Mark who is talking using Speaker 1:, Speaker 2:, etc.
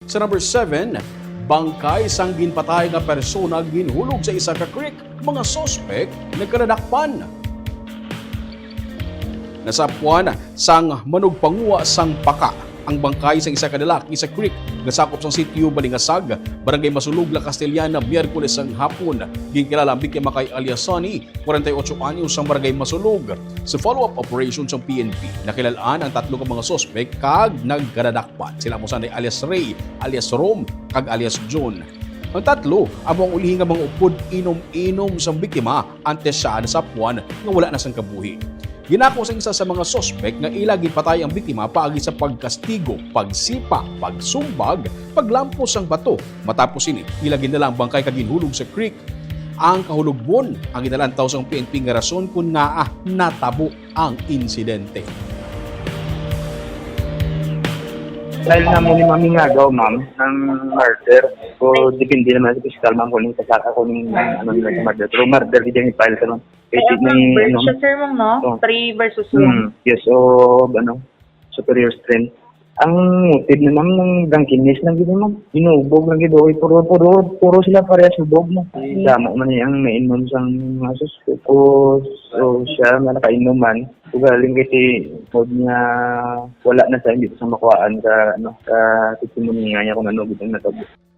Speaker 1: Sa number 7, bangkay sang ginpatay nga persona ginhulog sa isa ka creek, mga sospek nagkaladakpan. Nasapuan sang manugpanguwa sang paka ang bangkay sa isa ka lalaki sa creek gasakop sang sitio Balingasag, Barangay Masulog, La Castellana, Miyerkules ang hapon. Ginkilala ang biktima kay Aliasani, 48 anyos sang Barangay Masulog. Sa follow-up operation sa PNP, nakilalaan ang tatlo ka mga sospek kag nagkaladakpan. Sila mo sanay alias Ray, alias Rom, kag alias John. Ang tatlo, among ulihin nga mga upod inom-inom sa biktima antes siya nasapuan nga wala na sang kabuhi. Ginako sa isa sa mga sospek nga ilagi patay ang biktima paagi sa pagkastigo, pagsipa, pagsumbag, paglampos sang bato. Matapos ini, ilagi na lang bangkay kaginhulog sa creek. Ang kahulogbon ang inalantaw sa PNP nga rason kung nga natabo ang insidente.
Speaker 2: Dahil na muli mamingagaw, ma'am, ng murder. So, depende naman sa fiscal, ma'am, kung yung kasaka ko ng nila sa murder. Pero murder, hindi yung file sa nung.
Speaker 3: Kaya birth siya, sir, ma'am, no? 3 versus 1.
Speaker 2: Yes, so, superior strength. Ang motive na ma'am ng drunkeness lang gito, ma'am. Inubog lang gito. Puro sila parehas subog mo. Sama man niya ang nainom sang mga suspect. So, siya na nakainom man. Galing kasi mode niya wala na sa hindi sa makuhaan sa testimony niya kung ano gitong natabo.